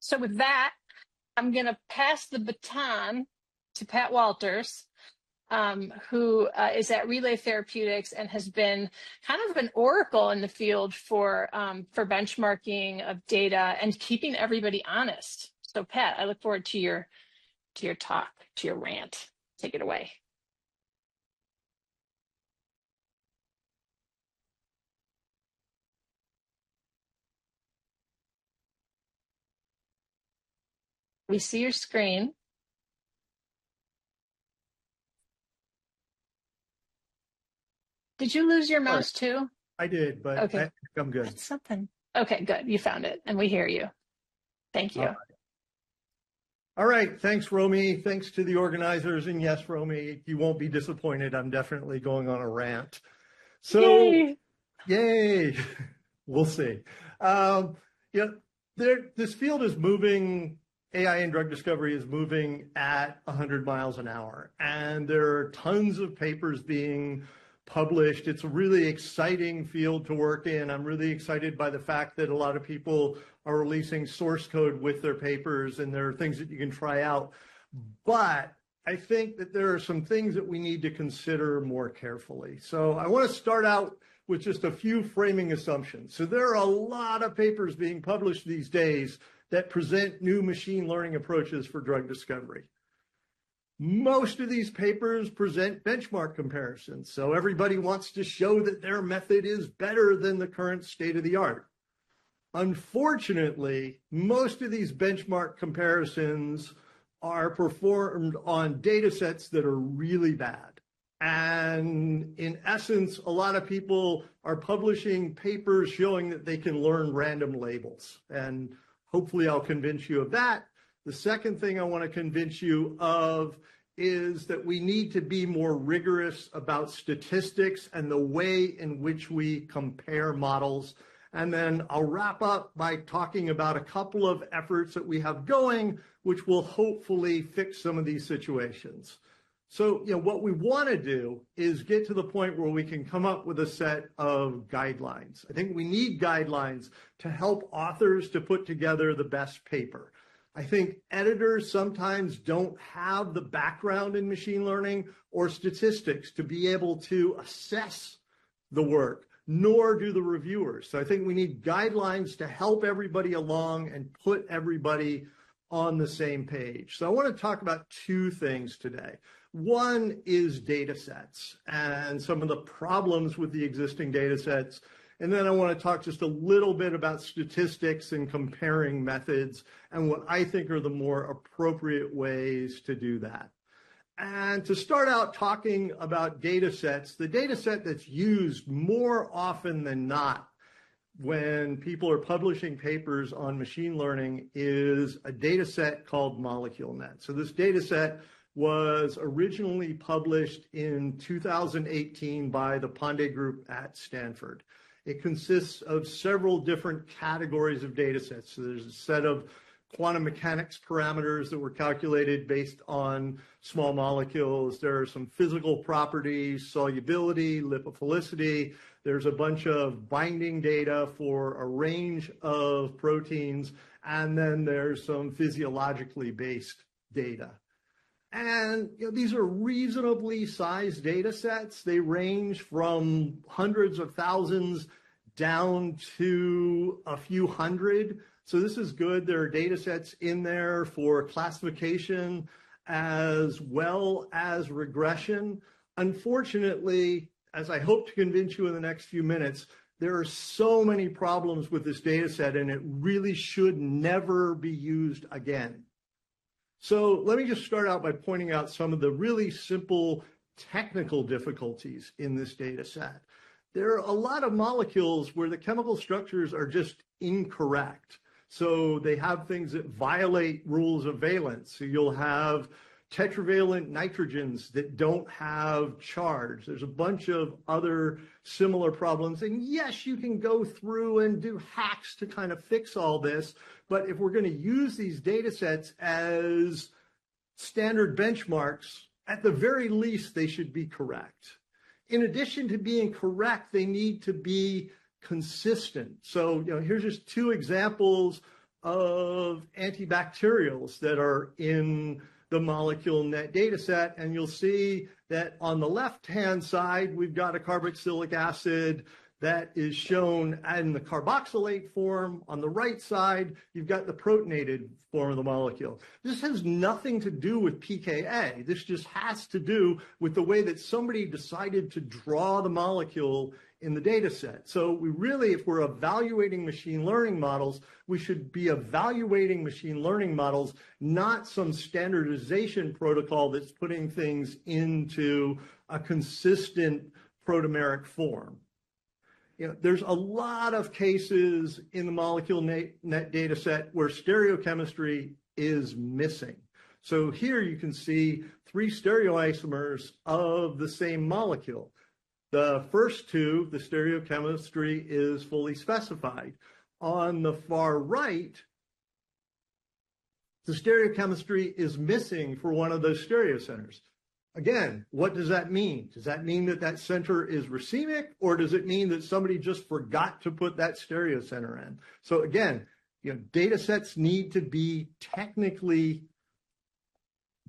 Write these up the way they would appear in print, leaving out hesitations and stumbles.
So with that, I'm going to pass the baton to Pat Walters, who is at Relay Therapeutics and has been kind of an oracle in the field for benchmarking of data and keeping everybody honest. So Pat, I look forward to your talk, to your rant. Take it away. We see your screen. Did you lose your mouse too? I did, but okay. I think I'm good. That's something. Okay, good. You found it, and we hear you. Thank you. All right. Thanks, Romy. Thanks to the organizers. And yes, Romy, you won't be disappointed. I'm definitely going on a rant. So, yay. We'll see. This field is moving. AI in drug discovery is moving at 100 miles an hour, and there are tons of papers being published. It's a really exciting field to work in. I'm really excited by the fact that a lot of people are releasing source code with their papers, and there are things that you can try out. But I think that there are some things that we need to consider more carefully. So I want to start out with just a few framing assumptions. So there are a lot of papers being published these days that present new machine learning approaches for drug discovery. Most of these papers present benchmark comparisons, so everybody wants to show that their method is better than the current state of the art. Unfortunately, most of these benchmark comparisons are performed on data sets that are really bad. And in essence, a lot of people are publishing papers showing that they can learn random labels. And hopefully I'll convince you of that. The second thing I want to convince you of is that we need to be more rigorous about statistics and the way in which we compare models. And then I'll wrap up by talking about a couple of efforts that we have going, which will hopefully fix some of these situations. So, what we want to do is get to the point where we can come up with a set of guidelines. I think we need guidelines to help authors to put together the best paper. I think editors sometimes don't have the background in machine learning or statistics to be able to assess the work, nor do the reviewers. So I think we need guidelines to help everybody along and put everybody on the same page. So I want to talk about two things today. One is data sets and some of the problems with the existing data sets. And then I want to talk just a little bit about statistics and comparing methods and what I think are the more appropriate ways to do that. And to start out talking about data sets, the data set that's used more often than not when people are publishing papers on machine learning is a data set called MoleculeNet. So this data set was originally published in 2018 by the Pandey Group at Stanford. It consists of several different categories of data sets. So there's a set of quantum mechanics parameters that were calculated based on small molecules. There are some physical properties, solubility, lipophilicity. There's a bunch of binding data for a range of proteins. And then there's some physiologically based data. And these are reasonably sized data sets. They range from hundreds of thousands down to a few hundred. So this is good. There are data sets in there for classification as well as regression. Unfortunately, as I hope to convince you in the next few minutes, there are so many problems with this data set, and it really should never be used again. So let me just start out by pointing out some of the really simple technical difficulties in this data set. There are a lot of molecules where the chemical structures are just incorrect. So they have things that violate rules of valence. So you'll have tetravalent nitrogens that don't have charge. There's a bunch of other similar problems. And yes, you can go through and do hacks to kind of fix all this. But if we're going to use these data sets as standard benchmarks, at the very least, they should be correct. In addition to being correct, they need to be consistent. So, here's just two examples of antibacterials that are in the molecule net data set. And you'll see that on the left-hand side, we've got a carboxylic acid that is shown in the carboxylate form. On the right side, you've got the protonated form of the molecule. This has nothing to do with pKa. This just has to do with the way that somebody decided to draw the molecule in the data set. So we really, if we're evaluating machine learning models, we should be evaluating machine learning models, not some standardization protocol that's putting things into a consistent protomeric form. There's a lot of cases in the molecule net data set where stereochemistry is missing. So here you can see 3 stereoisomers of the same molecule. The first 2, the stereochemistry is fully specified. On the far right, the stereochemistry is missing for one of those stereocenters. Again, what does that mean? Does that mean that that center is racemic, or does it mean that somebody just forgot to put that stereocenter in? So again, data sets need to be technically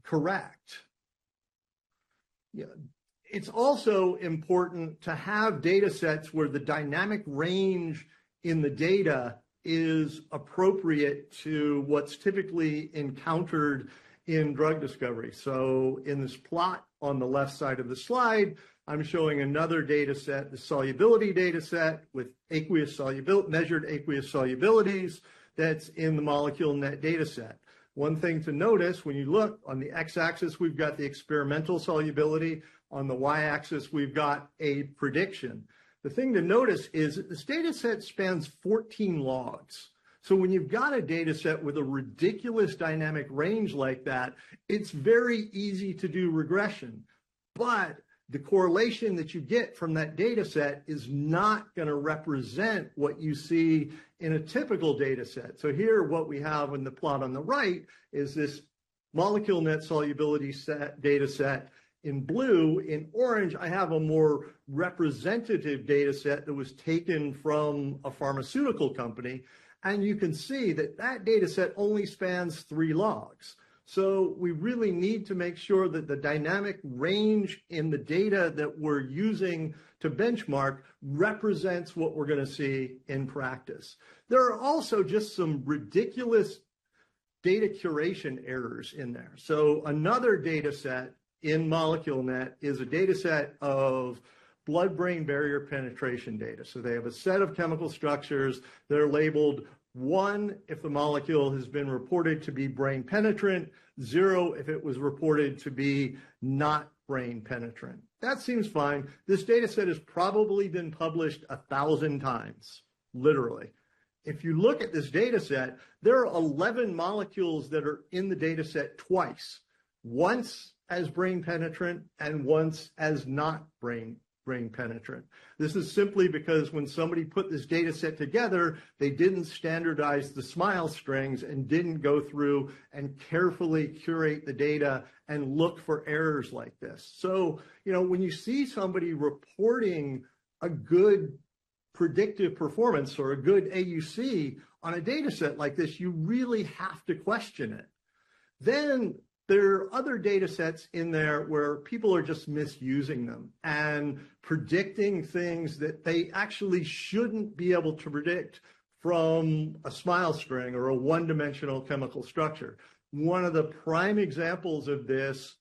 correct. It's also important to have data sets where the dynamic range in the data is appropriate to what's typically encountered in drug discovery. So in this plot on the left side of the slide, I'm showing another data set, the solubility data set with measured aqueous solubilities that's in the molecule net data set. One thing to notice when you look on the x-axis, we've got the experimental solubility. On the y-axis, we've got a prediction. The thing to notice is that this data set spans 14 logs. So when you've got a data set with a ridiculous dynamic range like that, it's very easy to do regression. But the correlation that you get from that data set is not going to represent what you see in a typical data set. So here, what we have in the plot on the right is this molecule net solubility data set in blue. In orange, I have a more representative data set that was taken from a pharmaceutical company. And you can see that that data set only spans 3 logs. So we really need to make sure that the dynamic range in the data that we're using to benchmark represents what we're going to see in practice. There are also just some ridiculous data curation errors in there. So another data set in MoleculeNet is a data set of blood-brain barrier penetration data. So they have a set of chemical structures that are labeled 1 if the molecule has been reported to be brain penetrant, 0 if it was reported to be not brain penetrant. That seems fine. This data set has probably been published 1,000 times, literally. If you look at this data set, there are 11 molecules that are in the data set twice, once as brain penetrant and once as not brain penetrant. This is simply because when somebody put this data set together, they didn't standardize the SMILE strings and didn't go through and carefully curate the data and look for errors like this. So, when you see somebody reporting a good predictive performance or a good AUC on a data set like this, you really have to question it. Then there are other data sets in there where people are just misusing them and predicting things that they actually shouldn't be able to predict from a SMILE string or a one-dimensional chemical structure. One of the prime examples of this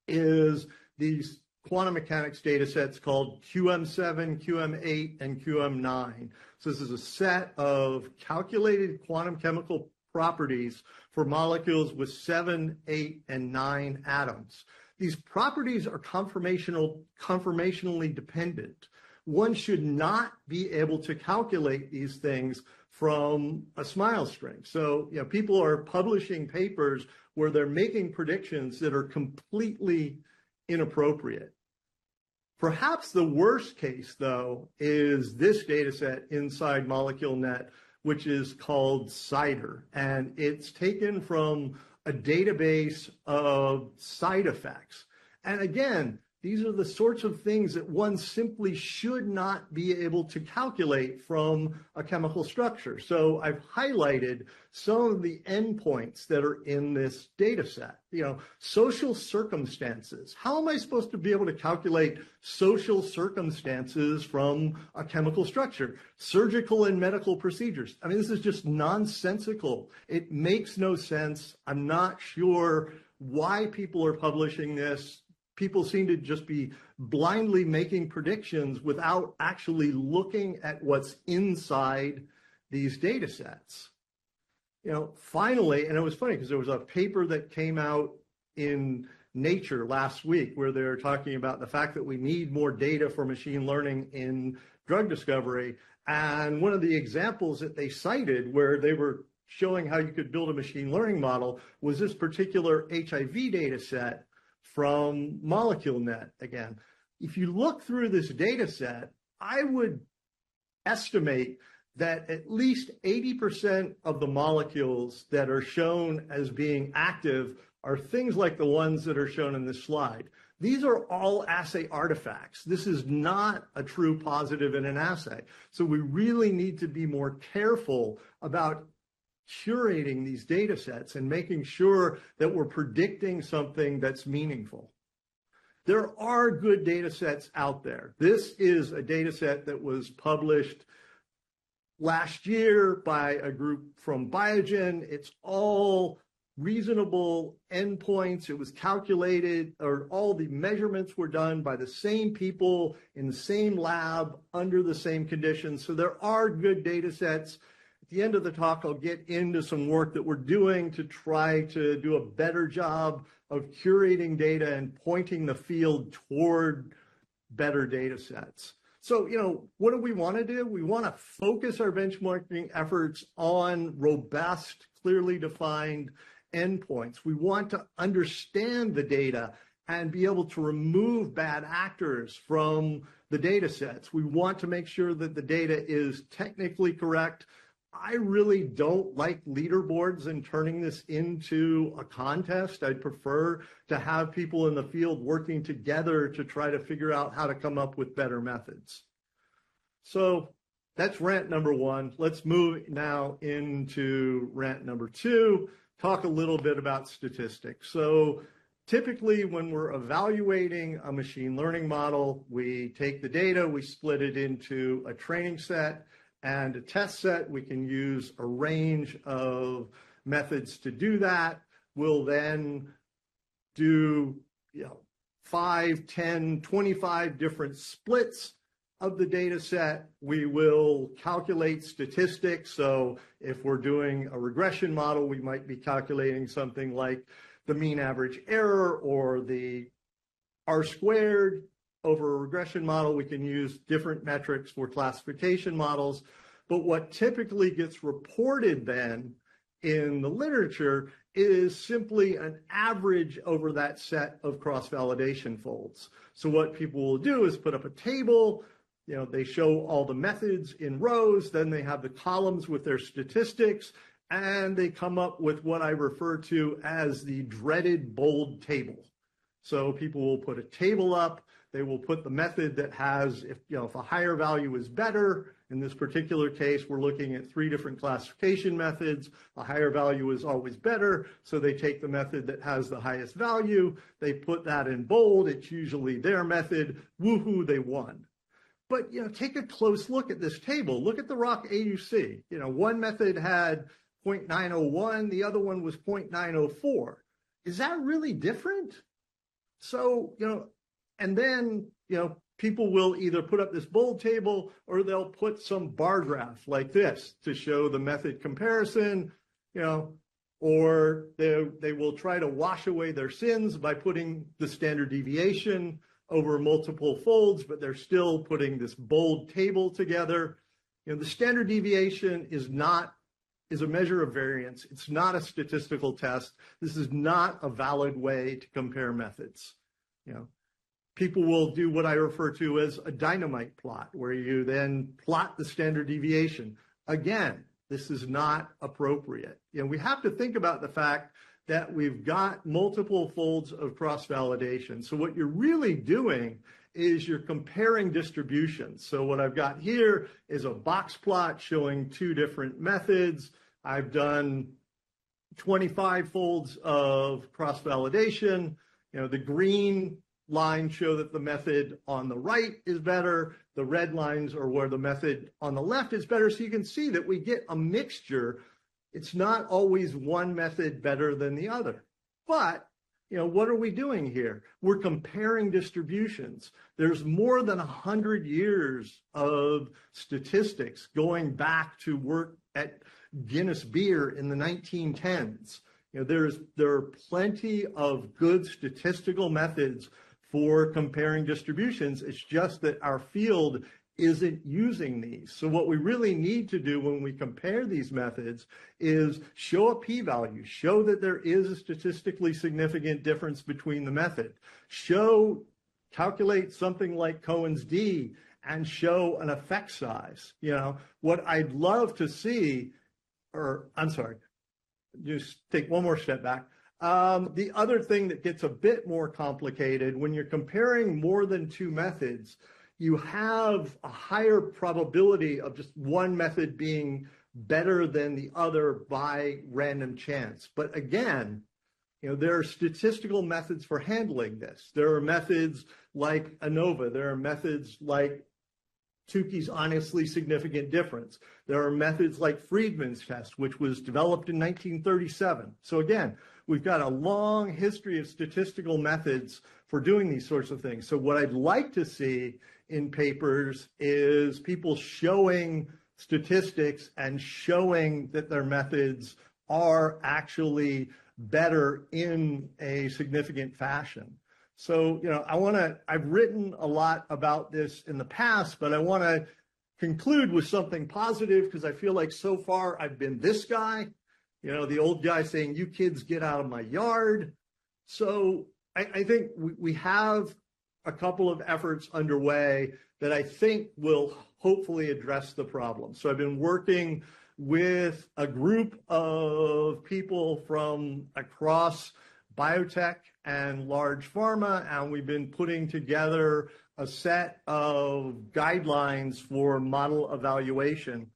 is these quantum mechanics data sets called QM7, QM8, and QM9. So this is a set of calculated quantum chemical properties for molecules with 7, 8, and 9 atoms. These properties are conformationally dependent. One should not be able to calculate these things from a SMILE string. So, people are publishing papers where they're making predictions that are completely inappropriate. Perhaps the worst case, though, is this data set inside MoleculeNet, which is called CIDR, and it's taken from a database of side effects. And again, These are the sorts of things that one simply should not be able to calculate from a chemical structure. So I've highlighted some of the endpoints that are in this data set. Social circumstances. How am I supposed to be able to calculate social circumstances from a chemical structure? Surgical and medical procedures. I mean, this is just nonsensical. It makes no sense. I'm not sure why people are publishing this. People seem to just be blindly making predictions without actually looking at what's inside these data sets. Finally, and it was funny because there was a paper that came out in Nature last week where they're talking about the fact that we need more data for machine learning in drug discovery. And one of the examples that they cited where they were showing how you could build a machine learning model was this particular HIV data set from MoleculeNet. Again, if you look through this data set, I would estimate that at least 80% of the molecules that are shown as being active are things like the ones that are shown in this slide. These are all assay artifacts. This is not a true positive in an assay. So we really need to be more careful about curating these data sets and making sure that we're predicting something that's meaningful. There are good data sets out there. This is a data set that was published last year by a group from Biogen. It's all reasonable endpoints. It was calculated, or all the measurements were done by the same people in the same lab under the same conditions. So there are good data sets. At the end of the talk, I'll get into some work that we're doing to try to do a better job of curating data and pointing the field toward better data sets. So, what do we want to do? We want to focus our benchmarking efforts on robust, clearly defined endpoints. We want to understand the data and be able to remove bad actors from the data sets. We want to make sure that the data is technically correct. I really don't like leaderboards and turning this into a contest. I'd prefer to have people in the field working together to try to figure out how to come up with better methods. So that's rant number one. Let's move now into rant number two, talk a little bit about statistics. So typically when we're evaluating a machine learning model, we take the data, we split it into a training set and a test set. We can use a range of methods to do that. We'll then do 5, 10, 25 different splits of the data set. We will calculate statistics. So if we're doing a regression model, we might be calculating something like the mean average error or the R-squared. Over a regression model, we can use different metrics for classification models. But what typically gets reported then in the literature is simply an average over that set of cross-validation folds. So what people will do is put up a table, they show all the methods in rows, then they have the columns with their statistics, and they come up with what I refer to as the dreaded bold table. So people will put a table up, they will put the method that has, if a higher value is better. In this particular case, we're looking at 3 different classification methods. A higher value is always better. So they take the method that has the highest value. They put that in bold. It's usually their method. Woohoo, they won. But, take a close look at this table. Look at the ROC AUC. One method had 0.901. The other one was 0.904. Is that really different? So, and then, people will either put up this bold table or they'll put some bar graph like this to show the method comparison, or they will try to wash away their sins by putting the standard deviation over multiple folds, but they're still putting this bold table together. The standard deviation is a measure of variance. It's not a statistical test. This is not a valid way to compare methods. People will do what I refer to as a dynamite plot, where you then plot the standard deviation. Again, this is not appropriate. We have to think about the fact that we've got multiple folds of cross-validation. So what you're really doing is you're comparing distributions. So what I've got here is a box plot showing two different methods. I've done 25 folds of cross-validation. You know, the green lines show that the method on the right is better. The red lines are where the method on the left is better. So you can see that we get a mixture. It's not always one method better than the other. But, you know, what are we doing here? We're comparing distributions. There's more than 100 years of statistics going back to work at Guinness Beer in the 1910s. You know, there are plenty of good statistical methods for comparing distributions. It's just that our field isn't using these. So what we really need to do when we compare these methods is show a p-value, show that there is a statistically significant difference between the method, calculate something like Cohen's d, and show an effect size. You know, what I'd love to see, or I'm sorry, just take one more step back. The other thing that gets a bit more complicated, when you're comparing more than two methods, you have a higher probability of just one method being better than the other by random chance. But again, you know, there are statistical methods for handling this. There are methods like ANOVA. There are methods like Tukey's honestly significant difference. There are methods like Friedman's test, which was developed in 1937. So again, we've got a long history of statistical methods for doing these sorts of things. So what I'd like to see in papers is people showing statistics and showing that their methods are actually better in a significant fashion. So, you know, I've written a lot about this in the past, but I want to conclude with something positive because I feel like so far I've been this guy, you know, the old guy saying, "You kids get out of my yard." So I think we have a couple of efforts underway that I think will hopefully address the problem. So I've been working with a group of people from across biotech and large pharma, and we've been putting together a set of guidelines for model evaluation.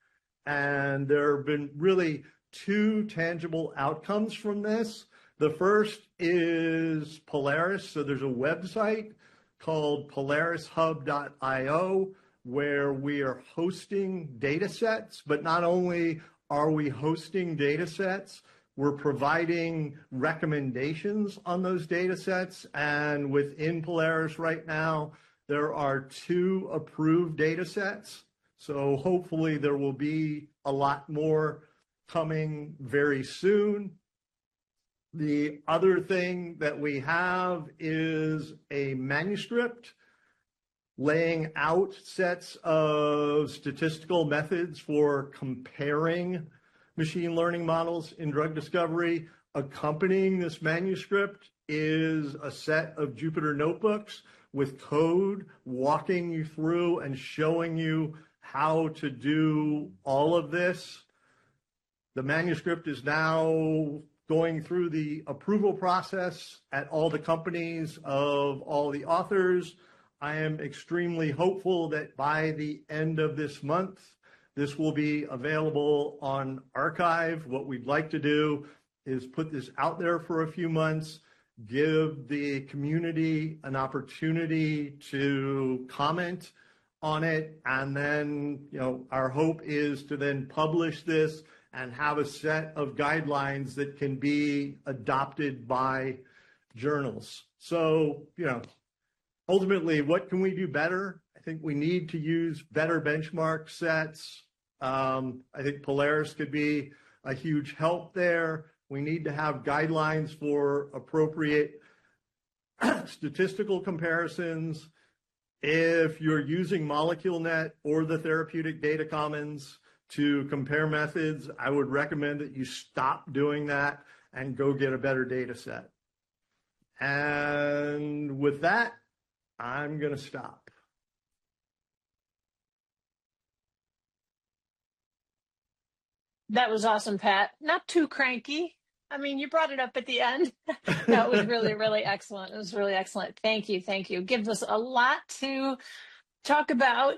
And there have been really two tangible outcomes from this. The first is Polaris. So there's a website called polarishub.io where we are hosting data sets, but not only are we hosting data sets, we're providing recommendations on those data sets. And within Polaris right now, there are 2 approved data sets. So hopefully there will be a lot more coming very soon. The other thing that we have is a manuscript laying out sets of statistical methods for comparing machine learning models in drug discovery. Accompanying this manuscript is a set of Jupyter notebooks with code walking you through and showing you how to do all of this. The manuscript is now going through the approval process at all the companies of all the authors. I am extremely hopeful that by the end of this month, this will be available on archive. What we'd like to do is put this out there for a few months, give the community an opportunity to comment on it, and then, you know, our hope is to then publish this and have a set of guidelines that can be adopted by journals. So, you know, ultimately, what can we do better? I think we need to use better benchmark sets. I think Polaris could be a huge help there. We need to have guidelines for appropriate statistical comparisons. If you're using MoleculeNet or the Therapeutic Data Commons to compare methods, I would recommend that you stop doing that and go get a better data set. And with that, I'm going to stop. That was awesome, Pat. Not too cranky. I mean, you brought it up at the end. That was really, really excellent. It was really excellent. Thank you. Thank you. Gives us a lot to talk about